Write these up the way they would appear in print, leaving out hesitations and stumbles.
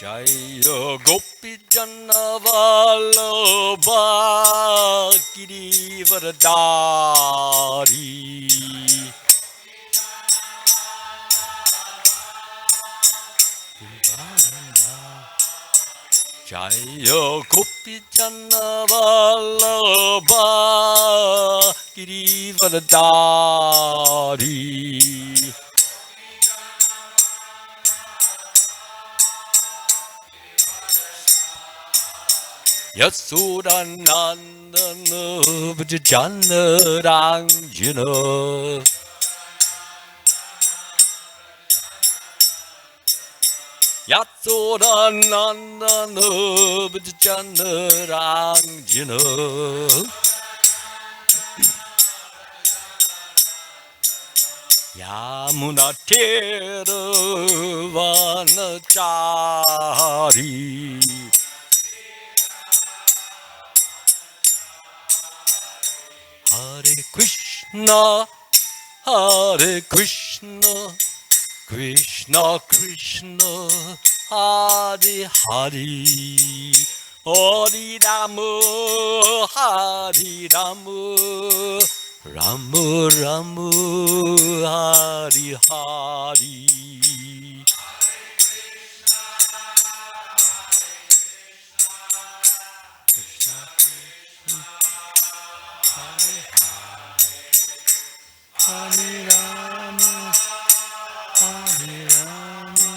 Jaya Gopi Jannavalabha Girivardhari Jaya Gopi Jannavalabha Girivardhari Yasodanandana Vajjana Ranjana Yasodanandana Vajjana Ranjana Yamuna Tera Vanachari Hare Krishna, Krishna Krishna, Hare Hare, Hare Rama, Hare Rama, Rama Rama, Hare Hare. Hare Rama, Hare Rama,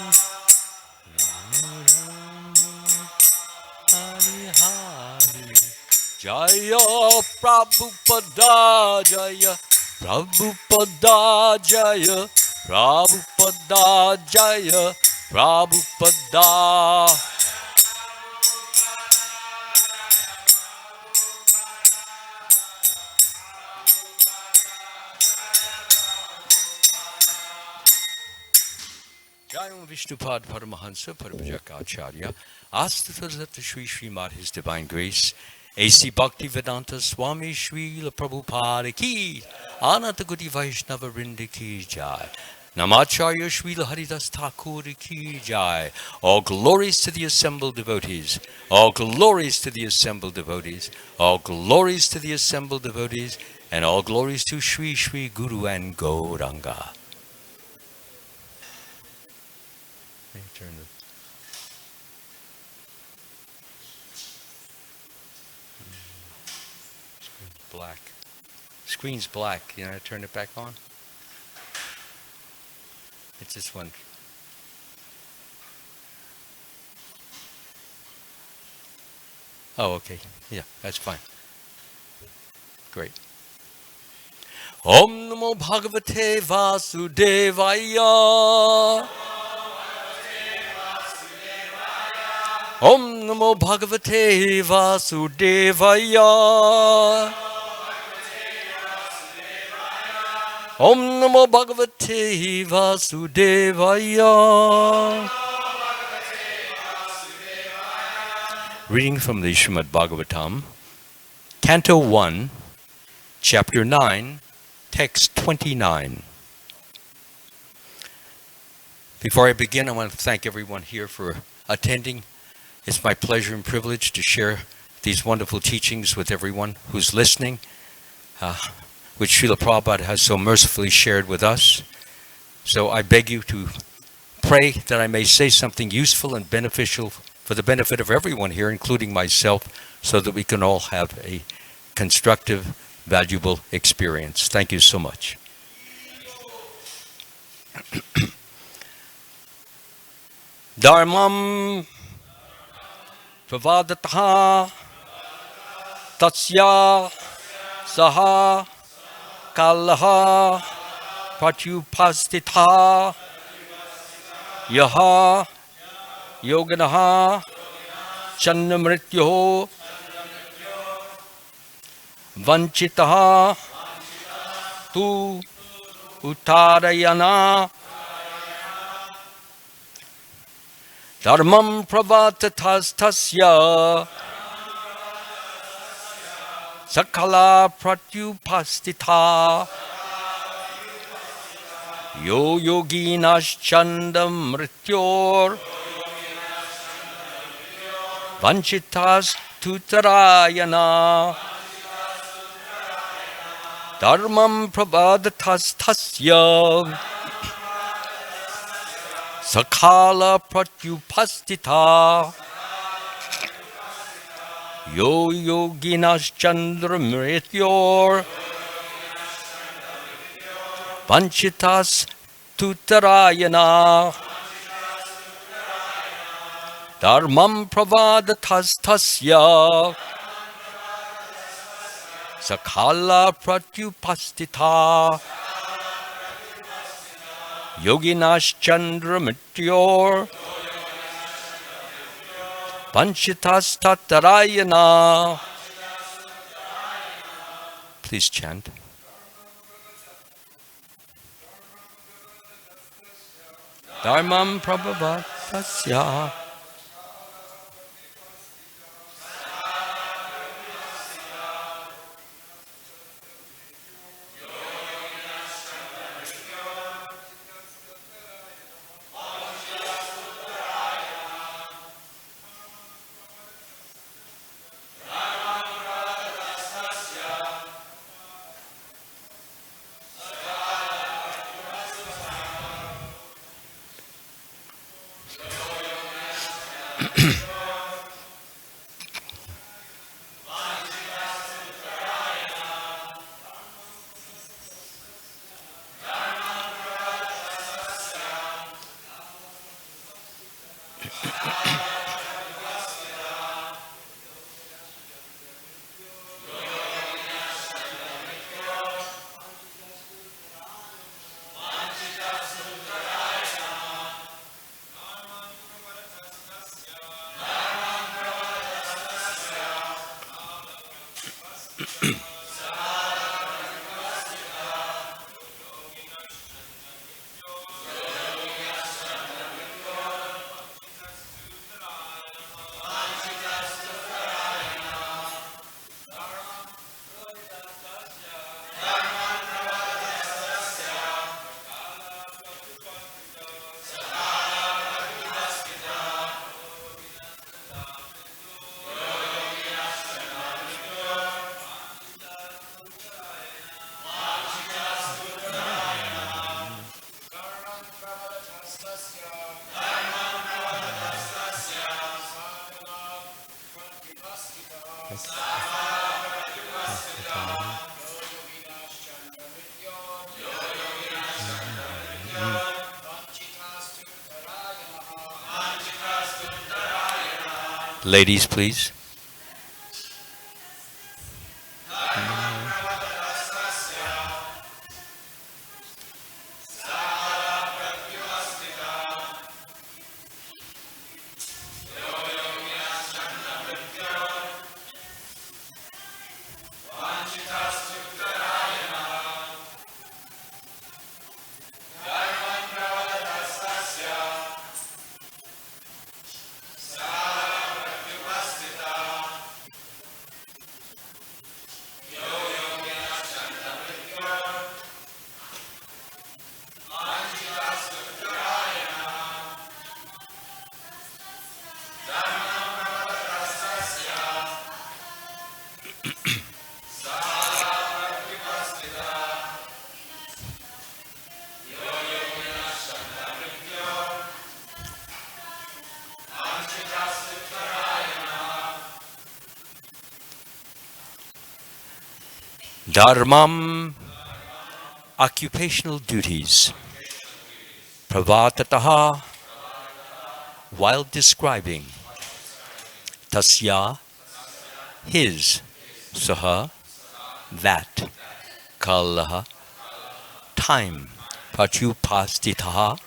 Rama Rama, Hare Hare. Jaya Prabhupada, Jaya Prabhupada, Jaya Prabhupada, Jaya Prabhupada. Jayam Vishnupad Paramahansa Paramajakacharya Asthatasata Sri Srimad His Divine Grace A.C. Bhaktivedanta Swami Srila Prabhupada Ki Ananta Gudi Vaishnava Vrinda Ki Jai Namacharya Srila Haridas Thakur Ki Jai. All glories to the assembled devotees. All glories to the assembled devotees. All glories to the assembled devotees. And all glories to Sri Sri Guru and Gauranga. Turn the screen's black. Screen's black. You know how to turn it back on? It's this one. Oh, okay. Yeah, that's fine. Great. Om Namo Bhagavate Vasudevaya. Om Namo Bhagavate Vasudevaya. Om Namo Bhagavate Vasudevaya. Reading from the Srimad Bhagavatam, Canto 1, Chapter 9, Text 29. Before I begin, I want to thank everyone here for attending. It's my pleasure and privilege to share these wonderful teachings with everyone who's listening, which Srila Prabhupada has so mercifully shared with us. So I beg you to pray that I may say something useful and beneficial for the benefit of everyone here, including myself, so that we can all have a constructive, valuable experience. Thank you so much. Dharmam Pravadataha Tatsya Saha Kalaha Pratyupastitha Yaha Yoganaha Channamrityo Vanchitaha Tu Uttarayana Dharmam Pravatatastasya Sakala Pratyupastitha Yo Yoginash Chandam Mrityor Vanchitas tutarayana Dharmam pravadatas tasya Sakala pratyupastita Yo yoginas chandra mrityor Vanchitas tutarayana Dharmam pravadatas tasya Sakala pratyupastita Yoginas chandra mrityor Vanchitas tatarayana. Please chant. Dharmam prabhavatasya Ladies, please. Dharmam, occupational duties. Pravatataha, while describing. Tasya, his. Saha, that. Kalaha, time. Pratyupastitaha,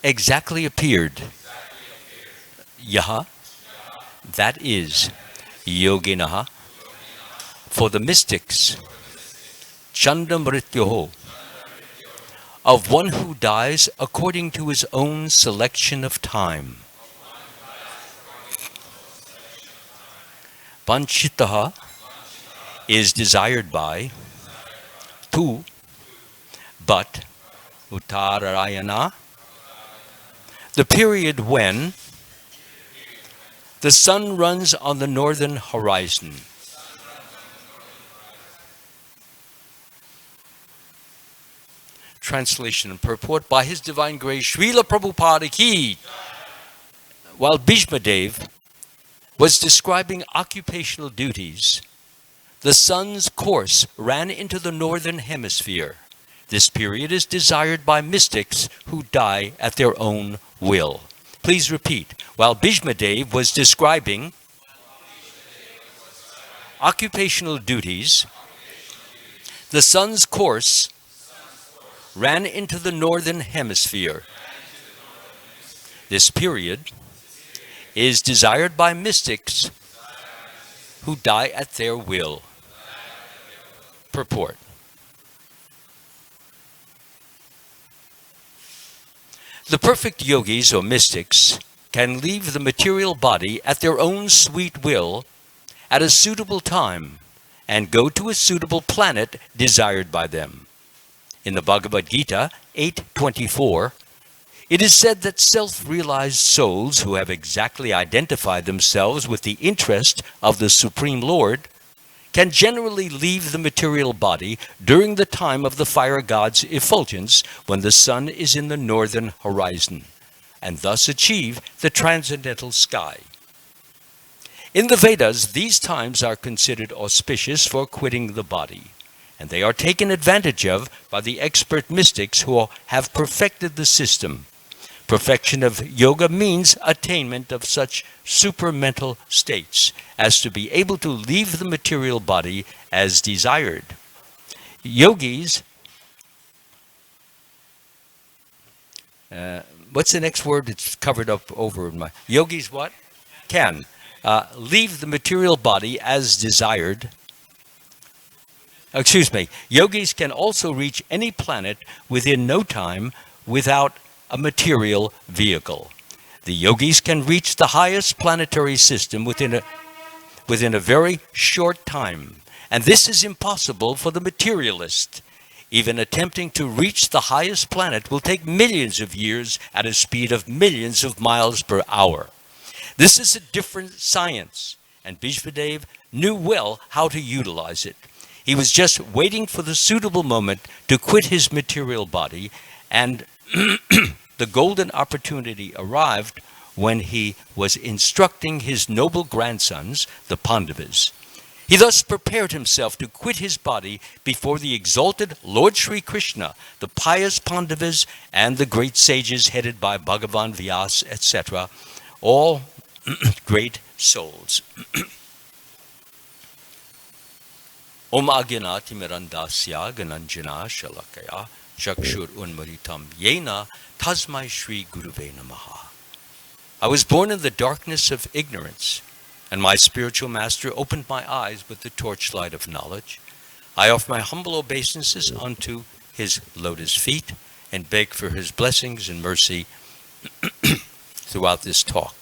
exactly appeared. Yaha, that is. Yoginaha, for the mystics. Chandamrityoho, of one who dies according to his own selection of time. Vanchitaha is desired by. Tu, but. Uttarayana, the period when. The sun runs on the northern horizon. Translation and purport by His Divine Grace Srila Prabhupada Ki. While Bhishma Dev was describing occupational duties, the sun's course ran into the northern hemisphere. This period is desired by mystics who die at their own will. Please repeat. While Bhishma Dev was describing occupational duties, the sun's course ran into the northern hemisphere. This period is desired by mystics who die at their will. Purport. The perfect yogis or mystics can leave the material body at their own sweet will at a suitable time and go to a suitable planet desired by them. In the Bhagavad Gita 8:24, it is said that self-realized souls who have exactly identified themselves with the interest of the Supreme Lord can generally leave the material body during the time of the fire god's effulgence when the sun is in the northern horizon, and thus achieve the transcendental sky. In the Vedas, these times are considered auspicious for quitting the body, and they are taken advantage of by the expert mystics who have perfected the system. Perfection of yoga means attainment of such supermental states as to be able to leave the material body as desired. Yogis, what's the next word? It's covered up over in my... Yogis what? Can leave the material body as desired. Excuse me. Yogis can also reach any planet within no time without a material vehicle. The yogis can reach the highest planetary system within a very short time, and this is impossible for the materialist. Even attempting to reach the highest planet will take millions of years at a speed of millions of miles per hour. This is a different science, and Bhishma Dev knew well how to utilize it. He was just waiting for the suitable moment to quit his material body, and the golden opportunity arrived when he was instructing his noble grandsons, the Pandavas. He thus prepared himself to quit his body before the exalted Lord Sri Krishna, the pious Pandavas, and the great sages headed by Bhagavan Vyas, etc., all great souls. Om Agyanati Mirandasya Gananjana Shalakaya Chakshur Unmaritam Yena Tasmai Shri Guruve Namaha. I was born in the darkness of ignorance, and my spiritual master opened my eyes with the torchlight of knowledge. I offer my humble obeisances unto his lotus feet and beg for his blessings and mercy throughout this talk.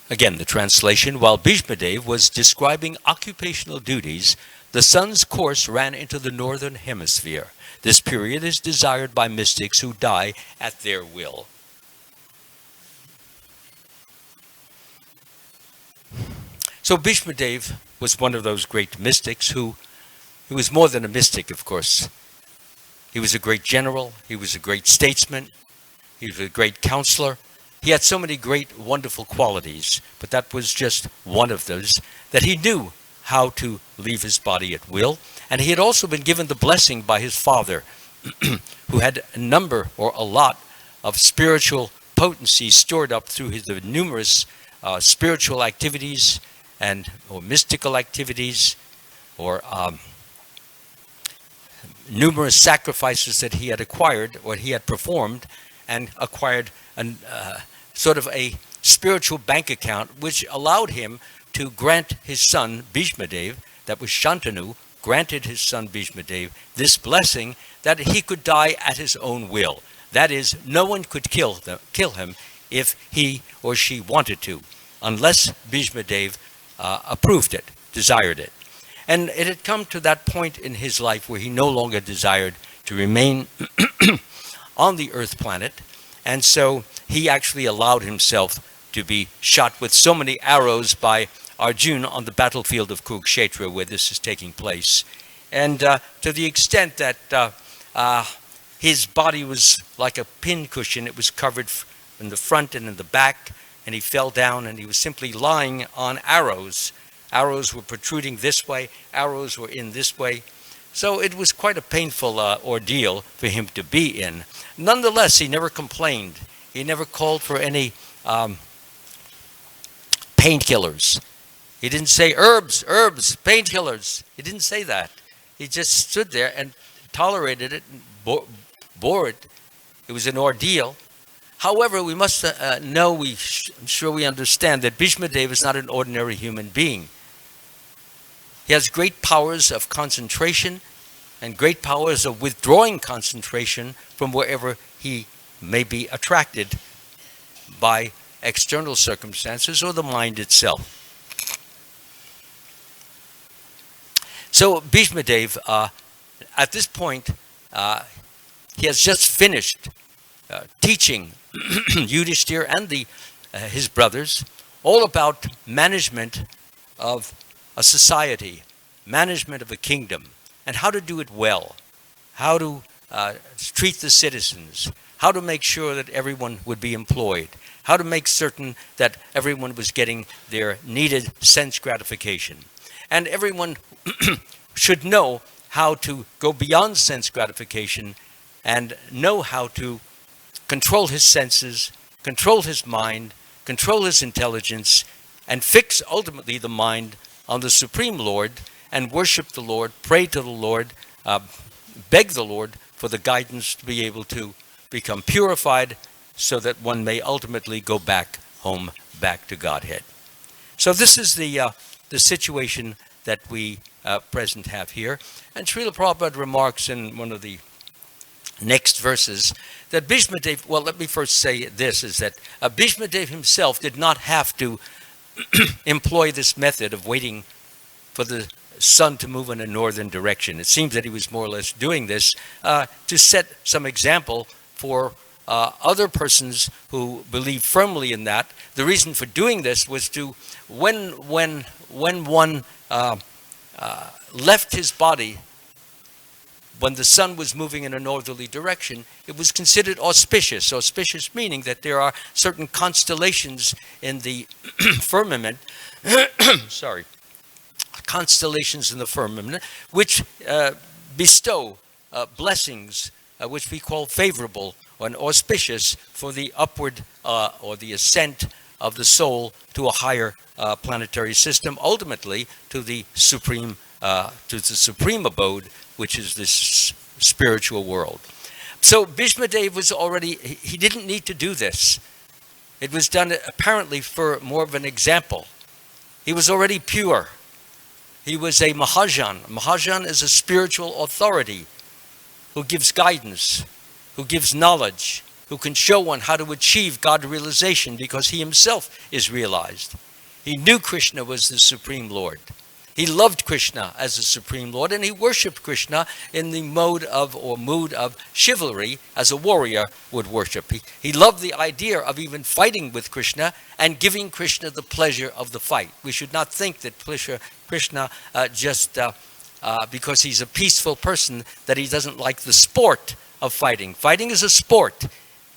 Again, the translation, while Bhishma Dev was describing occupational duties, the sun's course ran into the northern hemisphere. This period is desired by mystics who die at their will. So Bhishma Dev was one of those great mystics who was more than a mystic, of course. He was a great general, he was a great statesman, he was a great counselor. He had so many great, wonderful qualities, but that was just one of those, that he knew how to leave his body at will. And he had also been given the blessing by his father, who had a lot of spiritual potency stored up through his numerous spiritual activities or mystical activities, or numerous sacrifices that he had acquired, or he had performed, and acquired sort of a spiritual bank account, which allowed him to grant his son Bhishma Dev, that was Shantanu, granted his son Bhishma Dev this blessing that he could die at his own will. That is, no one could kill him if he or she wanted to, unless Bhishma Dev approved it, desired it. And it had come to that point in his life where he no longer desired to remain on the Earth planet. And so he actually allowed himself to be shot with so many arrows by Arjuna on the battlefield of Kurukshetra, where this is taking place. And to the extent that his body was like a pincushion, it was covered in the front and in the back, and he fell down and he was simply lying on arrows. Arrows were protruding this way, arrows were in this way. So it was quite a painful ordeal for him to be in. Nonetheless, he never complained. He never called for any painkillers. He didn't say herbs, painkillers. He didn't say that. He just stood there and tolerated it and bore it. It was an ordeal. However, we must know, I'm sure we understand, that Bhishma Deva is not an ordinary human being. He has great powers of concentration and great powers of withdrawing concentration from wherever he may be attracted by external circumstances or the mind itself. So Bhishma Deva, at this point, he has just finished teaching Yudhishthira and his brothers all about management of a society, management of a kingdom, and how to do it well, how to treat the citizens, how to make sure that everyone would be employed, how to make certain that everyone was getting their needed sense gratification. And everyone should know how to go beyond sense gratification and know how to control his senses, control his mind, control his intelligence, and fix ultimately the mind on the Supreme Lord and worship the Lord, pray to the Lord, beg the Lord for the guidance to be able to become purified so that one may ultimately go back home, back to Godhead. So this is the situation that we present have here. And Srila Prabhupada remarks in one of the next verses that Bhishma Deva, well, let me first say this, is that Bhishma Deva himself did not have to employ this method of waiting for the sun to move in a northern direction. It seems that he was more or less doing this to set some example for other persons who believe firmly in that. The reason for doing this was to, when one left his body, when the sun was moving in a northerly direction, it was considered auspicious. Auspicious meaning that there are certain constellations in the firmament, constellations in the firmament, which bestow blessings, which we call favorable and auspicious for the upward or the ascent of the soul to a higher planetary system, ultimately to the supreme abode, which is this spiritual world. So Bhishma Deva was already, he didn't need to do this. It was done apparently for more of an example. He was already pure. He was a Mahajan. Mahajan is a spiritual authority who gives guidance, who gives knowledge, who can show one how to achieve God realization because he himself is realized. He knew Krishna was the Supreme Lord. He loved Krishna as the Supreme Lord, and he worshipped Krishna in the mood of chivalry, as a warrior would worship. He loved the idea of even fighting with Krishna and giving Krishna the pleasure of the fight. We should not think that Krishna just because he's a peaceful person, that he doesn't like the sport of fighting. Fighting is a sport,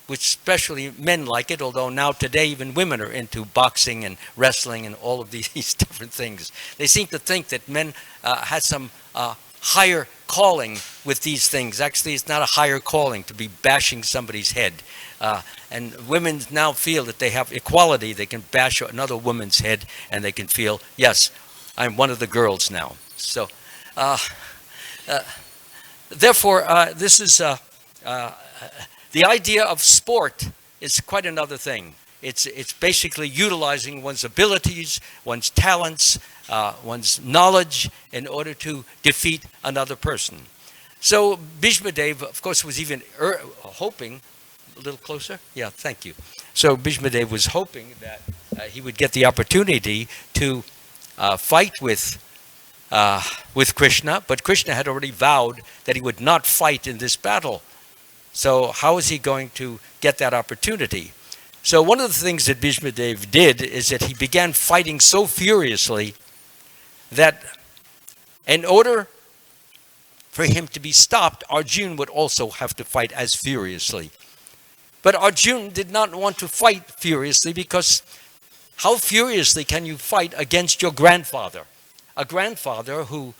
which especially men like it, although now today even women are into boxing and wrestling and all of these different things. They seem to think that men had some higher calling with these things. Actually, it's not a higher calling to be bashing somebody's head. And women now feel that they have equality. They can bash another woman's head and they can feel, yes, I'm one of the girls now. So, therefore, this is... the idea of sport is quite another thing. It's basically utilizing one's abilities, one's talents, one's knowledge in order to defeat another person. So Bhishma Deva, of course, was even hoping, a little closer? Yeah, thank you. So Bhishma Deva was hoping that he would get the opportunity to fight with with Krishna, but Krishna had already vowed that he would not fight in this battle. So how is he going to get that opportunity? So one of the things that Bhishma Dev did is that he began fighting so furiously that in order for him to be stopped, Arjuna would also have to fight as furiously. But Arjuna did not want to fight furiously, because how furiously can you fight against your grandfather? A grandfather who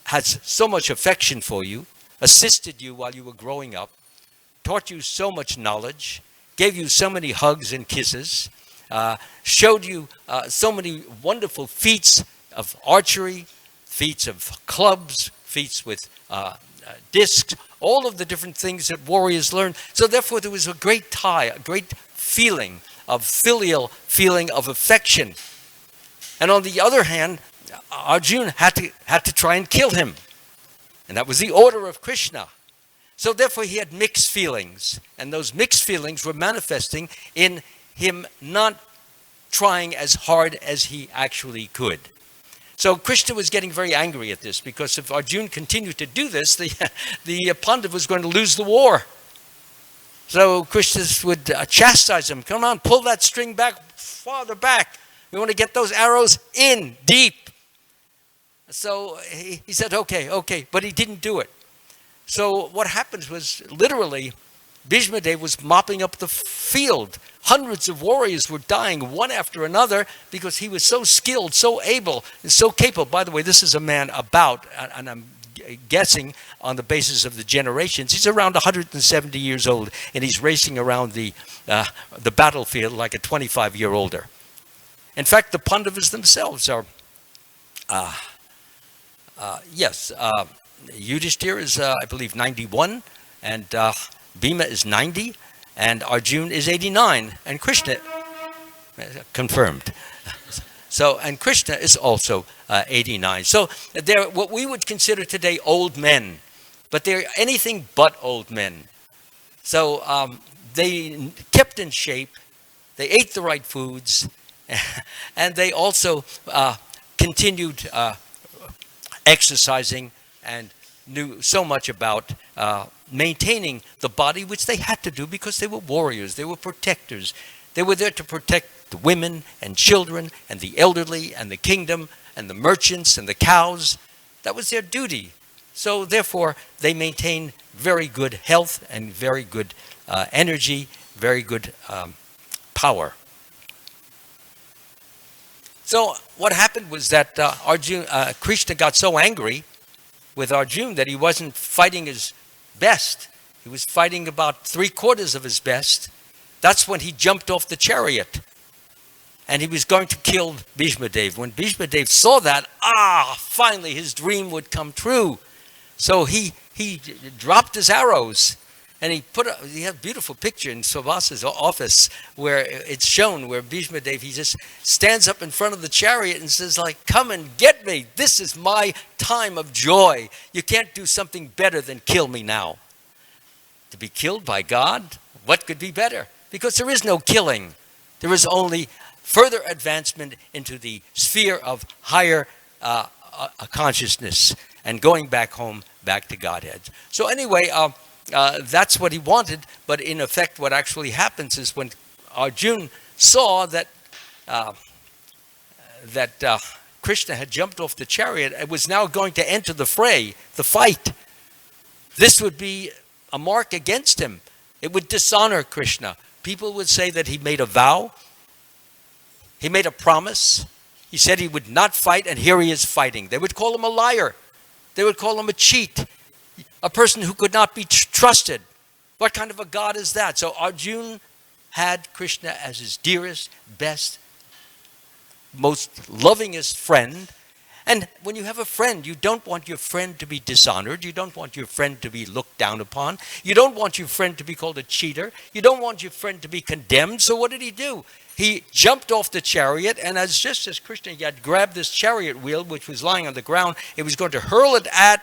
has so much affection for you, assisted you while you were growing up, taught you so much knowledge, gave you so many hugs and kisses, showed you so many wonderful feats of archery, feats of clubs, feats with discs, all of the different things that warriors learn. So therefore there was a great tie, a great feeling of filial feeling of affection. And on the other hand, Arjuna had to try and kill him. And that was the order of Krishna. So therefore he had mixed feelings. And those mixed feelings were manifesting in him not trying as hard as he actually could. So Krishna was getting very angry at this, because if Arjuna continued to do this, the Pandava was going to lose the war. So Krishna would chastise him. Come on, pull that string back, farther back. We want to get those arrows in deep. So he said, okay, but he didn't do it. So what happened was, literally, Bhishma Dev was mopping up the field. Hundreds of warriors were dying one after another, because he was so skilled, so able, and so capable. By the way, this is a man about, and I'm guessing on the basis of the generations, he's around 170 years old, and he's racing around the battlefield like a 25-year-older. In fact, the Pandavas themselves are, Yudhishthira is, I believe, 91, and Bhima is 90, and Arjuna is 89, and Krishna, confirmed. So, and Krishna is also 89. So they're what we would consider today old men, but they're anything but old men. So they kept in shape, they ate the right foods, and they also continued exercising and knew so much about maintaining the body, which they had to do because they were warriors, they were protectors. They were there to protect the women and children and the elderly and the kingdom and the merchants and the cows. That was their duty. So therefore, they maintained very good health and very good energy, very good power. So what happened was that Krishna got so angry with Arjuna that he wasn't fighting his best. He was fighting about 3/4 of his best. That's when he jumped off the chariot. And he was going to kill Bhishma Dev. When Bhishma Dev saw that, finally his dream would come true. So he dropped his arrows. And he had a beautiful picture in Subhasa's office where it's shown where Bhishma Dev, he just stands up in front of the chariot and says, like, come and get me. This is my time of joy. You can't do something better than kill me now. To be killed by God, what could be better? Because there is no killing. There is only further advancement into the sphere of higher consciousness and going back home, back to Godhead. So anyway, that's what he wanted, but in effect what actually happens is when Arjuna saw that Krishna had jumped off the chariot and was now going to enter the fray, the fight, this would be a mark against him. It would dishonor Krishna. People would say that he made a vow, he made a promise, he said he would not fight, and here he is fighting. They would call him a liar. They would call him a cheat. A person who could not be trusted. What kind of a God is that? So Arjuna had Krishna as his dearest, best, most lovingest friend. And when you have a friend, you don't want your friend to be dishonored. You don't want your friend to be looked down upon. You don't want your friend to be called a cheater. You don't want your friend to be condemned. So what did he do? He jumped off the chariot, and just as Krishna had grabbed this chariot wheel, which was lying on the ground, it was going to hurl it at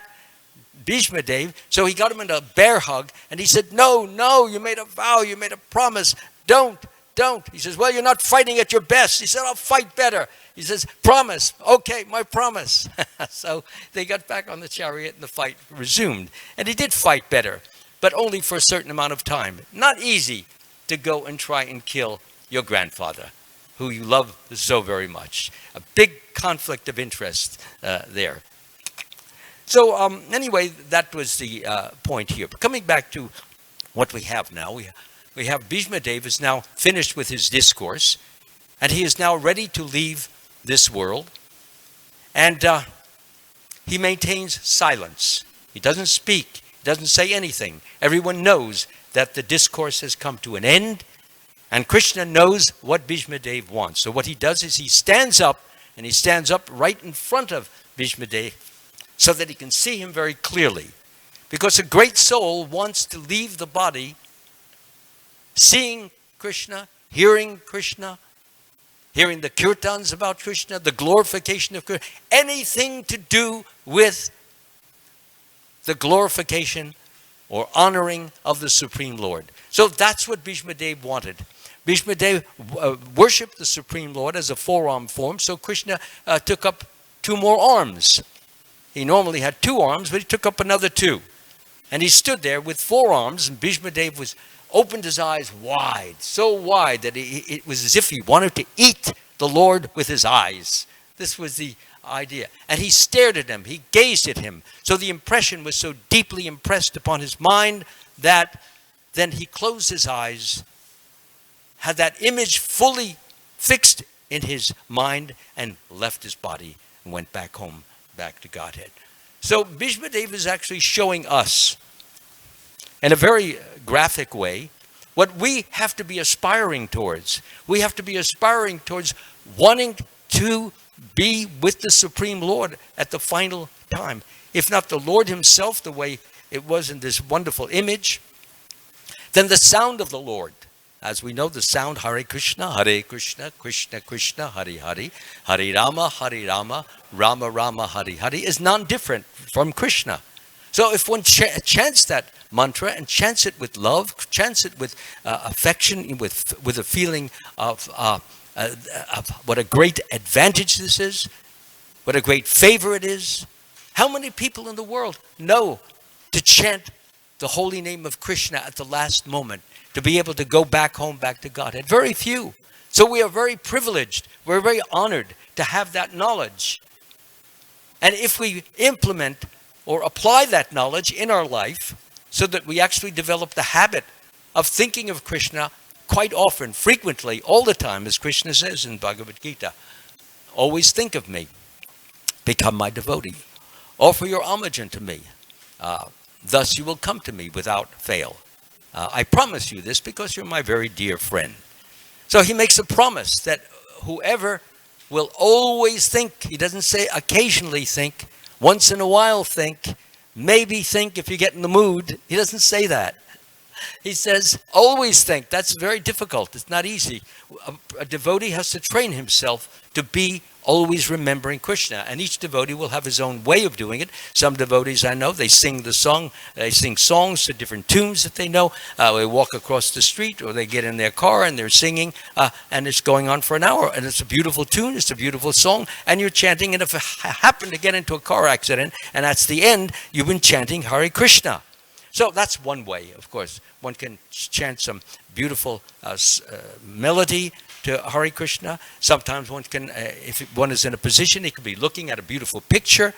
Bhishma Dev, so he got him in a bear hug, and he said, no, you made a vow, you made a promise, don't don't. He says, well, you're not fighting at your best. He said, I'll fight better. He says, promise. Okay, my promise. So they got back on the chariot and the fight resumed. And he did fight better, but only for a certain amount of time. Not easy to go and try and kill your grandfather, who you love so very much. A big conflict of interest there. So anyway, that was the point here. But coming back to what we have now, we have Bhishma Dev is now finished with his discourse, and he is now ready to leave this world. And he maintains silence. He doesn't speak. He doesn't say anything. Everyone knows that the discourse has come to an end, and Krishna knows what Bhishma Dev wants. So what he does is he stands up, and he stands up right in front of Bhishma Dev so that he can see him very clearly. Because a great soul wants to leave the body seeing Krishna, hearing the kirtans about Krishna, the glorification of Krishna, anything to do with the glorification or honoring of the Supreme Lord. So that's what Bhishma Dev wanted. Bhishma Dev worshipped the Supreme Lord as a four-arm form, so Krishna took up 2 more arms. He normally had 2 arms, but he took up another 2. And he stood there with 4 arms, and Bhishma Dev opened his eyes wide, so wide that it was as if he wanted to eat the Lord with his eyes. This was the idea. And he stared at him, he gazed at him. So the impression was so deeply impressed upon his mind that then he closed his eyes, had that image fully fixed in his mind, and left his body and went back home, back to Godhead. So Bhishma Dev is actually showing us in a very graphic way what we have to be aspiring towards. We have to be aspiring towards wanting to be with the Supreme Lord at the final time. If not the Lord himself, the way it was in this wonderful image, then the sound of the Lord. As we know, the sound Hare Krishna, Krishna Krishna, Hare Hare, Hare Rama, Rama Rama, Hare Hare, is non-different from Krishna. So if one chants that mantra and chants it with love, chants it with affection, with a feeling of what a great advantage this is, what a great favor it is. How many people in the world know to chant the holy name of Krishna at the last moment, to be able to go back home, back to Godhead? Very few. So we are very privileged. We're very honored to have that knowledge. And if we implement or apply that knowledge in our life so that we actually develop the habit of thinking of Krishna quite often, frequently, all the time, as Krishna says in Bhagavad Gita, always think of me, become my devotee, offer your homage unto me, thus you will come to me without fail. I promise you this because you're my very dear friend. So he makes a promise that whoever will always think, he doesn't say occasionally think, once in a while think, maybe think if you get in the mood. He doesn't say that. He says always think. That's very difficult. It's not easy. A devotee has to train himself to be always remembering Krishna. And each devotee will have his own way of doing it. Some devotees I know, they sing songs to different tunes that they know. They walk across the street or they get in their car and they're singing and it's going on for an hour. And it's a beautiful tune, it's a beautiful song, and you're chanting. And if you happen to get into a car accident and that's the end, you've been chanting Hare Krishna. So that's one way, of course. One can chant some beautiful melody to Hare Krishna. Sometimes one can, if one is in a position, he could be looking at a beautiful picture.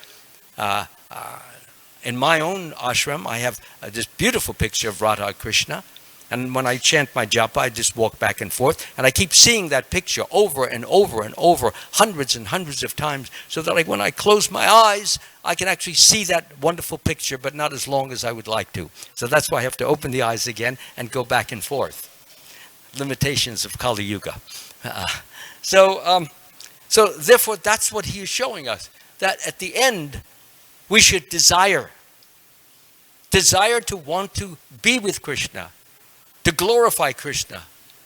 In my own ashram, I have this beautiful picture of Radha Krishna. And when I chant my japa, I just walk back and forth. And I keep seeing that picture over and over and over, hundreds and hundreds of times, so that when I close my eyes, I can actually see that wonderful picture, but not as long as I would like to. So that's why I have to open the eyes again and go back and forth. Limitations of Kali Yuga. So therefore, that's what he is showing us, that at the end, we should desire to want to be with Krishna, to glorify Krishna,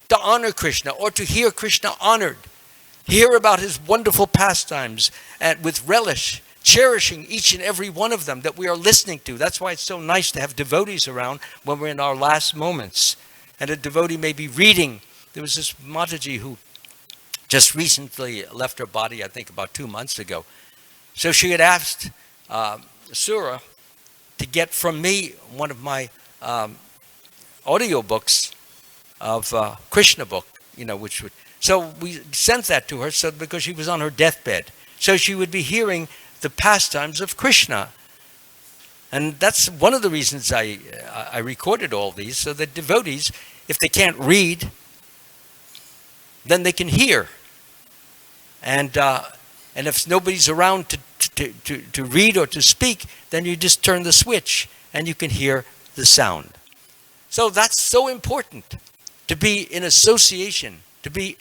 to honor Krishna, or to hear Krishna honored, hear about his wonderful pastimes, and with relish, cherishing each and every one of them that we are listening to. That's why it's so nice to have devotees around when we're in our last moments. And a devotee may be reading there was this Mataji who just recently left her body, I think about 2 months ago. So she had asked Sura to get from me one of my audio books of Krishna book, which would. So we sent that to her, because she was on her deathbed, so she would be hearing the pastimes of Krishna. And that's one of the reasons I recorded all these, so that devotees, if they can't read, then they can hear. And if nobody's around to read or to speak, then you just turn the switch and you can hear the sound. So that's so important, to be in association, to be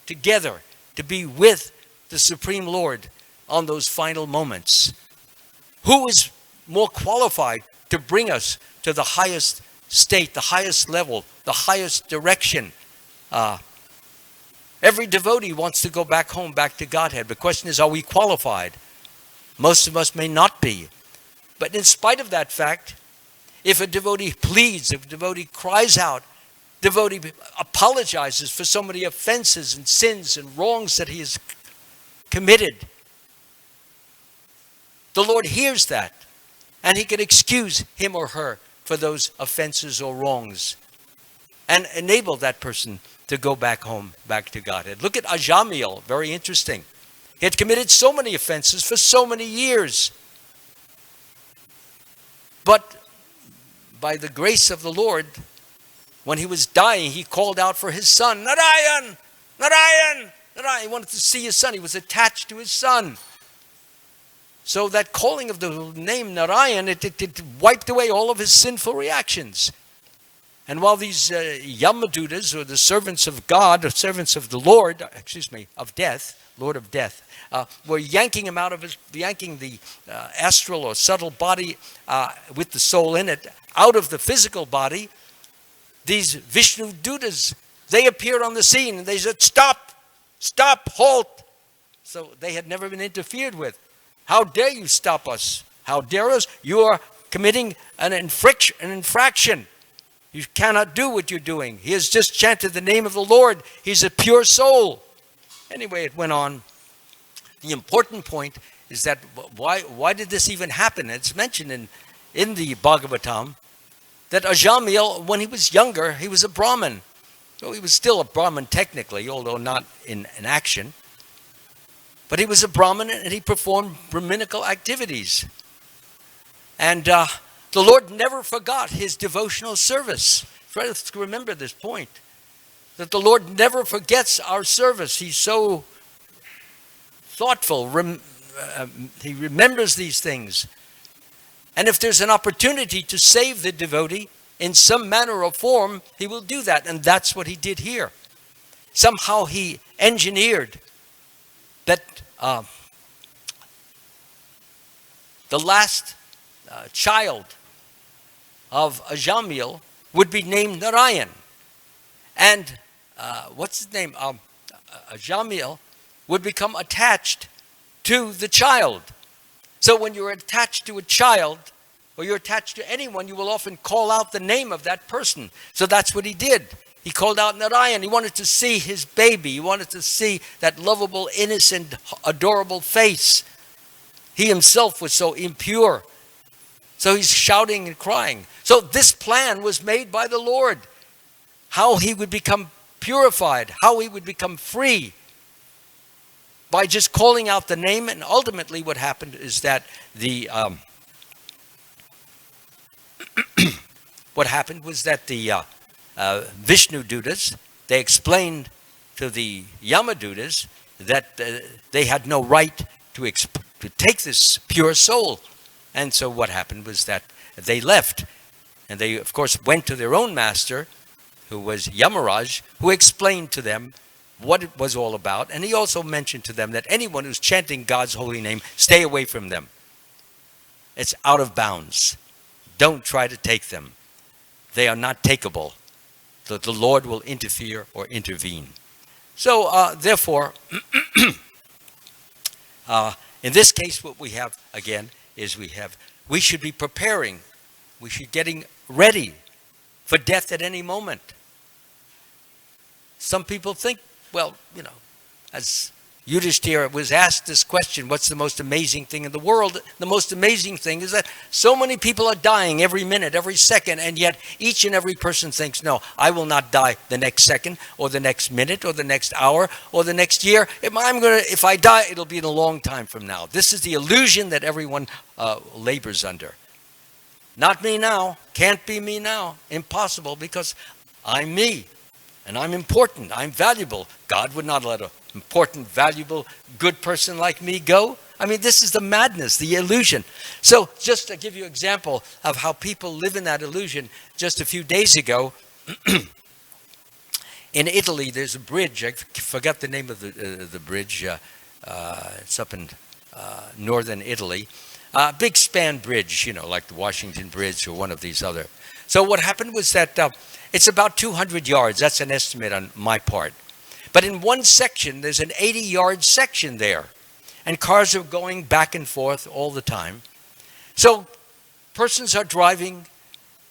together, to be with the Supreme Lord on those final moments. Who is more qualified to bring us to the highest state, the highest level, the highest direction? Every devotee wants to go back home, back to Godhead. The question is, are we qualified? Most of us may not be. But in spite of that fact, if a devotee pleads, if a devotee cries out, devotee apologizes for so many offenses and sins and wrongs that he has committed, the Lord hears that, and he can excuse him or her for those offenses or wrongs and enable that person to go back home, back to Godhead. Look at Ajamil, very interesting. He had committed so many offenses for so many years. But by the grace of the Lord, when he was dying, he called out for his son, Narayan, Narayan, Narayan. He wanted to see his son. He was attached to his son. So that calling of the name Narayan, it wiped away all of his sinful reactions. And while these Yamadutas, or the servants of God, or servants of the Lord, of death, Lord of death, were yanking him out of yanking the astral or subtle body with the soul in it, out of the physical body, these Vishnu Dutas, they appeared on the scene and they said, stop, halt. So they had never been interfered with. How dare you stop us? How dare us? You are committing an infraction. You cannot do what you're doing. He has just chanted the name of the Lord. He's a pure soul. Anyway, it went on. The important point is that why did this even happen? It's mentioned in the Bhagavatam that Ajamil, when he was younger, he was a Brahmin. So he was still a Brahmin technically, although not in action. But he was a Brahmin and he performed Brahminical activities. And the Lord never forgot his devotional service. Try to remember this point, that the Lord never forgets our service. He's so thoughtful. He remembers these things. And if there's an opportunity to save the devotee in some manner or form, he will do that. And that's what he did here. Somehow he engineered that the last child of Ajamil would be named Narayan. And what's his name? Ajamil would become attached to the child. So when you're attached to a child, or you're attached to anyone, you will often call out the name of that person. So that's what he did. He called out Narayan. He wanted to see his baby. He wanted to see that lovable, innocent, adorable face. He himself was so impure. So he's shouting and crying. So this plan was made by the Lord. How he would become purified, how he would become free by just calling out the name. And ultimately what happened is that what happened was that the Vishnu Dutas, they explained to the Yamadutas that they had no right to take this pure soul. And so what happened was that they left. And they, of course, went to their own master, who was Yamaraj, who explained to them what it was all about. And he also mentioned to them that anyone who's chanting God's holy name, stay away from them. It's out of bounds. Don't try to take them. They are not takeable. The Lord will interfere or intervene. So, therefore, in this case, what we have, again, is we should be preparing. We should be getting ready for death at any moment. some people think, well, as Yudhishthira was asked this question, what's the most amazing thing in the world? The most amazing thing is that so many people are dying every minute, every second, and yet each and every person thinks, no, I will not die the next second, or the next minute, or the next hour, or the next year. If I die, it'll be in a long time from now. This is the illusion that everyone labors under. Not me now. Can't be me now. Impossible, because I'm me. And I'm important. I'm valuable. God would not let an important, valuable, good person like me go. I mean, this is the madness, the illusion. So just to give you an example of how people live in that illusion, just a few days ago, in Italy, there's a bridge. I forgot the name of the bridge. It's up in northern Italy. Big span bridge, like the Washington Bridge or one of these other. So what happened was that it's about 200 yards. That's an estimate on my part. But in one section, there's an 80-yard section there. And cars are going back and forth all the time. So persons are driving.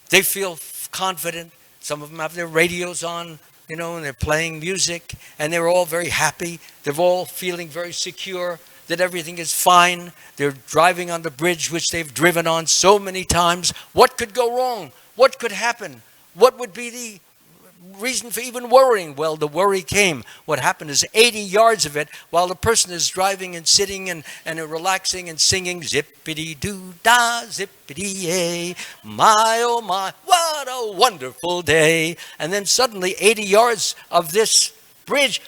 They feel confident. Some of them have their radios on, and they're playing music. And they're all very happy. They're all feeling very secure that everything is fine. They're driving on the bridge, which they've driven on so many times. What could go wrong? What could happen? What would be the reason for even worrying? Well, the worry came. What happened is 80 yards of it, while the person is driving and sitting and relaxing and singing, zippity-doo-dah, zippity-yay, my, oh my, what a wonderful day. And then suddenly 80 yards of this bridge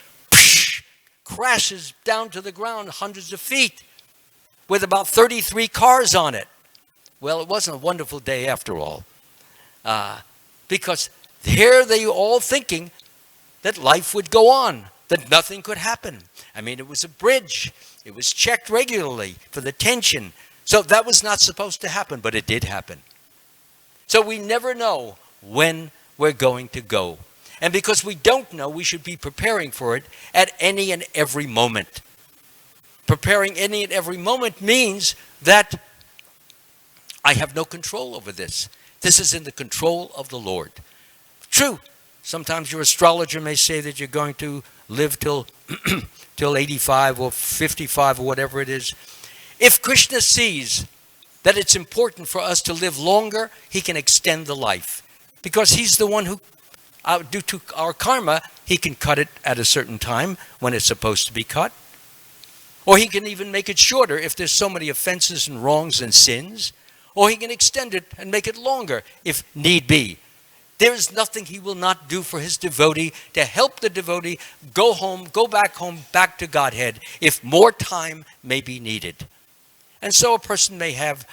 crashes down to the ground hundreds of feet with about 33 cars on it. Well, it wasn't a wonderful day after all. Because here they were all thinking that life would go on, that nothing could happen. I mean, it was a bridge. It was checked regularly for the tension. So that was not supposed to happen, but it did happen. So we never know when we're going to go. And because we don't know, we should be preparing for it at any and every moment. Preparing any and every moment means that I have no control over this. This is in the control of the Lord. True, sometimes your astrologer may say that you're going to live till 85 or 55 or whatever it is. If Krishna sees that it's important for us to live longer, he can extend the life. Because he's the one who, due to our karma, he can cut it at a certain time when it's supposed to be cut. Or he can even make it shorter if there's so many offenses and wrongs and sins. Or he can extend it and make it longer if need be. There is nothing he will not do for his devotee to help the devotee go home, go back home, back to Godhead, if more time may be needed. And so a person may have,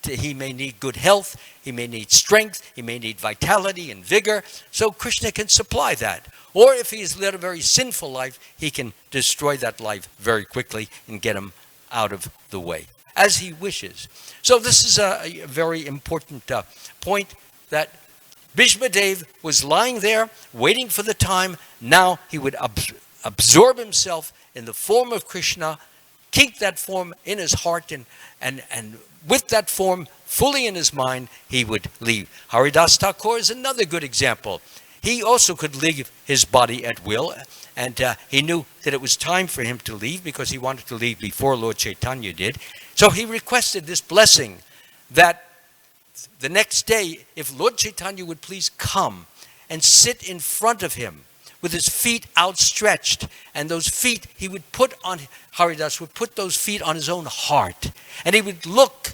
he may need good health, he may need strength, he may need vitality and vigor. So Krishna can supply that. Or if he's led a very sinful life, he can destroy that life very quickly and get him out of the way, as he wishes. So this is a very important point, that Bhishma Dev was lying there waiting for the time. Now he would absorb himself in the form of Krishna, keep that form in his heart, and with that form fully in his mind, he would leave. Haridas Thakur is another good example. He also could leave his body at will, and he knew that it was time for him to leave because he wanted to leave before Lord Chaitanya did. So he requested this blessing that the next day, if Lord Chaitanya would please come and sit in front of him with his feet outstretched, and those feet he would put on, Haridas would put those feet on his own heart, and he would look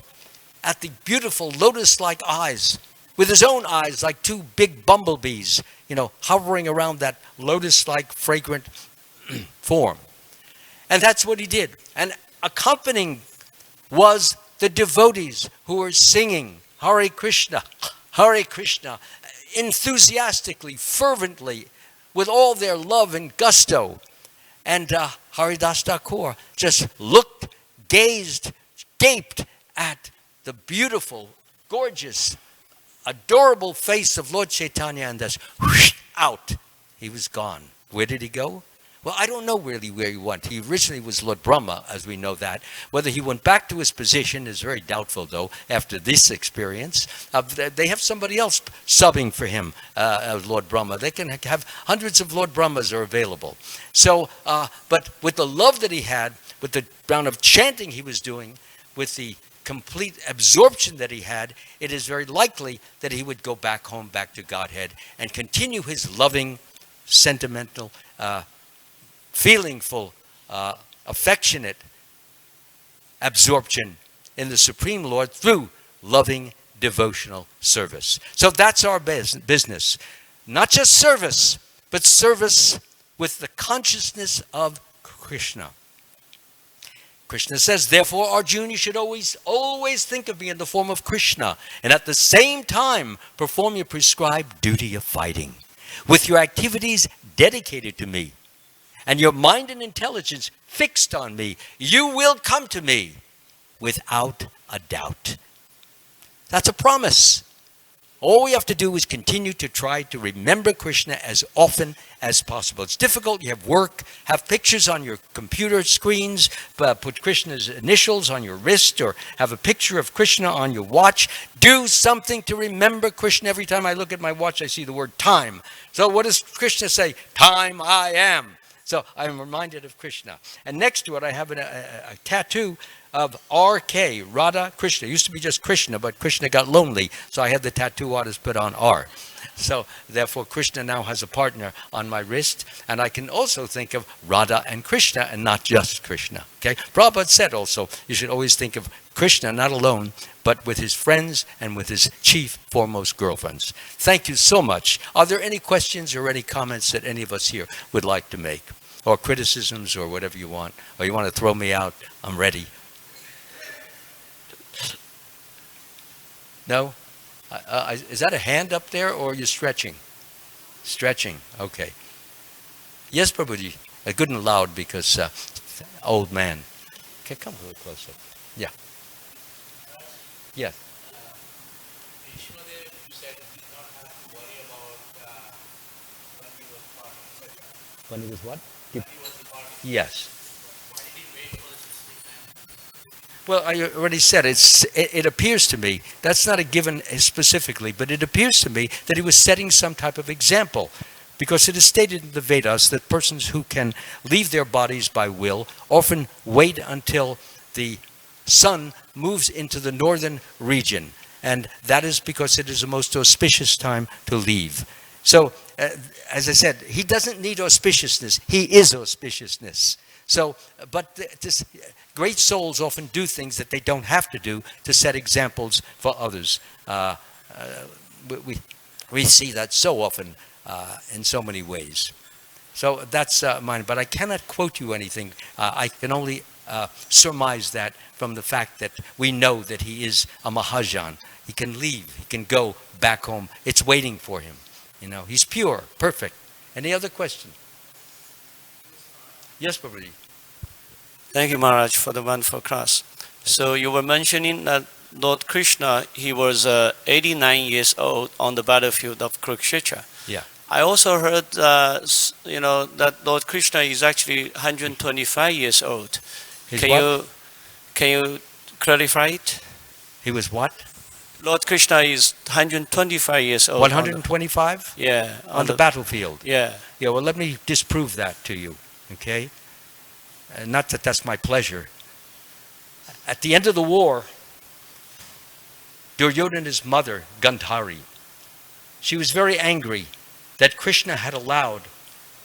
at the beautiful lotus-like eyes, with his own eyes like two big bumblebees, hovering around that lotus-like fragrant form. And that's what he did. And accompanying was the devotees who were singing Hare Krishna, enthusiastically, fervently, with all their love and gusto. And Haridas Thakur just looked, gazed, gaped at the beautiful, gorgeous, adorable face of Lord Chaitanya, and thus, out, he was gone. Where did he go? Well, I don't know really where he went. He originally was Lord Brahma, as we know that. Whether he went back to his position is very doubtful, though, after this experience. They have somebody else subbing for him as Lord Brahma. They can have hundreds of Lord Brahmas are available. So, but with the love that he had, with the amount of chanting he was doing, with the complete absorption that he had, it is very likely that he would go back home, back to Godhead, and continue his loving, sentimental, feelingful, affectionate absorption in the Supreme Lord through loving devotional service. So that's our business. Not just service, but service with the consciousness of Krishna. Krishna says, therefore, Arjuna, you should always think of me in the form of Krishna, and at the same time perform your prescribed duty of fighting, with your activities dedicated to me, and your mind and intelligence fixed on me. You will come to me without a doubt. That's a promise. All we have to do is continue to try to remember Krishna as often as possible. It's difficult. You have work, have pictures on your computer screens, put Krishna's initials on your wrist, or have a picture of Krishna on your watch. Do something to remember Krishna. Every time I look at my watch, I see the word time. So what does Krishna say? Time I am. So I'm reminded of Krishna. And next to it, I have a tattoo of R.K., Radha Krishna. It used to be just Krishna, but Krishna got lonely, so I had the tattoo artist put on R. So therefore, Krishna now has a partner on my wrist, and I can also think of Radha and Krishna, and not just Krishna. Okay? Prabhupada said also, you should always think of Krishna not alone, but with his friends and with his chief foremost girlfriends. Thank you so much. Are there any questions or any comments that any of us here would like to make? Or criticisms or whatever you want? Or you want to throw me out? I'm ready. No? Is that a hand up there, or are you stretching? Stretching, okay. Yes, Prabhuji. Good and loud, because old man. Okay, come a little closer. Yeah. Yes. You said you did not have to worry about when he was born, etc. When he was what? When he was born. Yes. Why did he wait for the 60 man? Well, I already said, it appears to me, that's not a given specifically, but it appears to me that he was setting some type of example. Because it is stated in the Vedas that persons who can leave their bodies by will often wait until the sun moves into the northern region. And that is because it is the most auspicious time to leave. So, as I said, he doesn't need auspiciousness. He is auspiciousness. So, but great souls often do things that they don't have to do to set examples for others. We see that so often in so many ways. So that's mine. But I cannot quote you anything. I can only surmise that from the fact that we know that he is a Mahajan. He can leave. He can go back home. It's waiting for him. You know, he's pure, perfect. Any other question? Yes, Prabhuji. Thank you, Maharaj, for the wonderful class. So you were mentioning that Lord Krishna, he was 89 years old on the battlefield of Kurukshetra. Yeah. I also heard, that Lord Krishna is actually 125 years old. Can you clarify it? He was what? Lord Krishna is 125 years old. 125? Yeah. On the battlefield? Yeah. Yeah, well, let me disprove that to you, okay? Not that that's my pleasure. At the end of the war, Duryodhana's mother, Gandhari, she was very angry that Krishna had allowed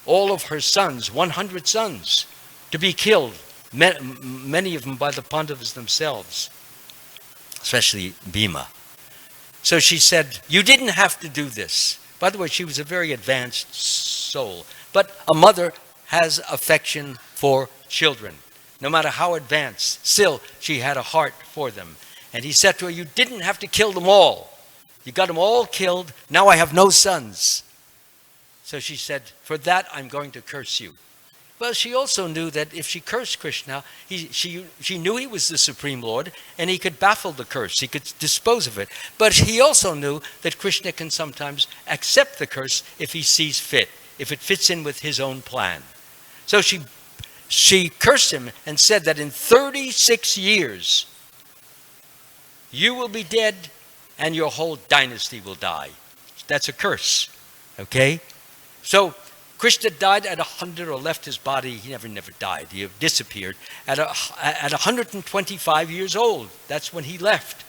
all of her sons, 100 sons, to be killed, many of them by the Pandavas themselves, especially Bhima. So she said, you didn't have to do this. By the way, she was a very advanced soul. But a mother has affection for children. No matter how advanced, still she had a heart for them. And he said to her, you didn't have to kill them all. You got them all killed. Now I have no sons. So she said, for that I'm going to curse you. Well, she also knew that if she cursed Krishna, she knew he was the Supreme Lord, and he could baffle the curse. He could dispose of it. But he also knew that Krishna can sometimes accept the curse if he sees fit, if it fits in with his own plan. So she cursed him and said that in 36 years you will be dead and your whole dynasty will die. That's a curse. Okay? So Krishna died at 100, or left his body. He never died. He disappeared at 125 years old. That's when he left.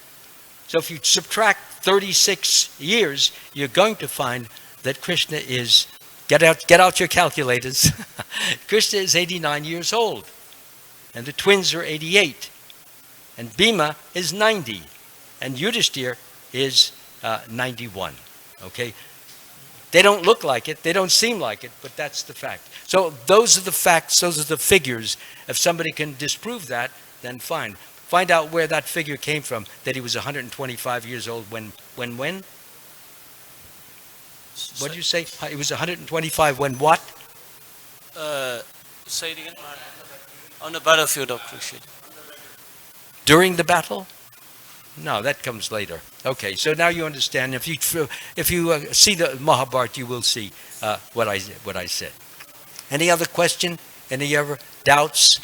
So if you subtract 36 years, you're going to find that Krishna is, get out your calculators. Krishna is 89 years old. And the twins are 88. And Bhima is 90. And Yudhishthir is 91. Okay? They don't look like it, they don't seem like it, but that's the fact. So those are the facts, those are the figures. If somebody can disprove that, then fine. Find out where that figure came from, that he was 125 years old when? What did you say? He was 125 when what? Say it again. On the battlefield of Krishna. During the battle? No, that comes later. Okay, so now you understand. If you see the Mahabharata, you will see what I said. Any other question? Any other doubts?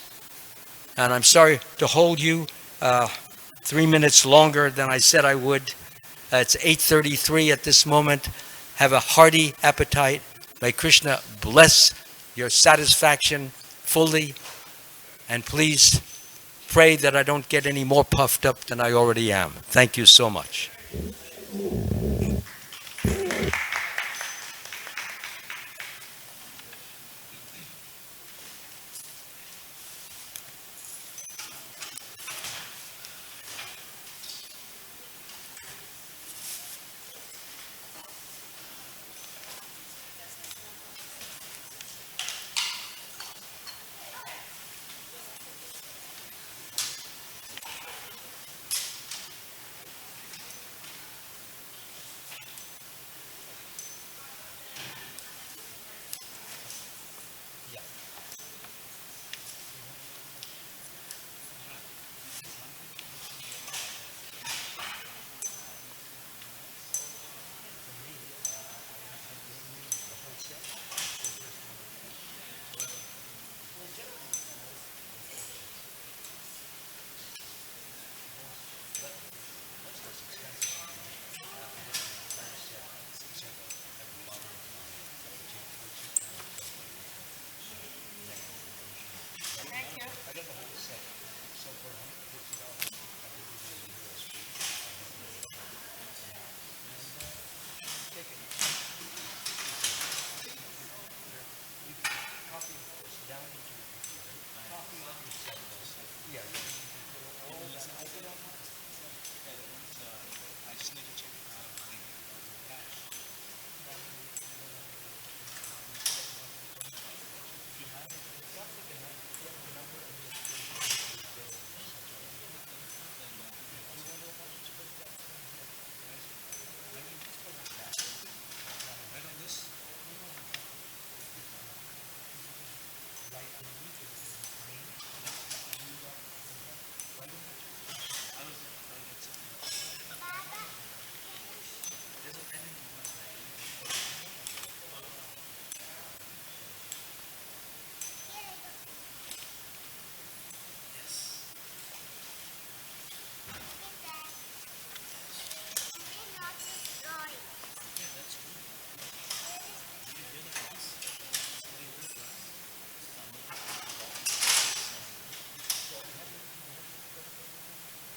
And I'm sorry to hold you 3 minutes longer than I said I would. It's 8:33 at this moment. Have a hearty appetite. May Krishna bless your satisfaction fully. And please pray that I don't get any more puffed up than I already am. Thank you so much.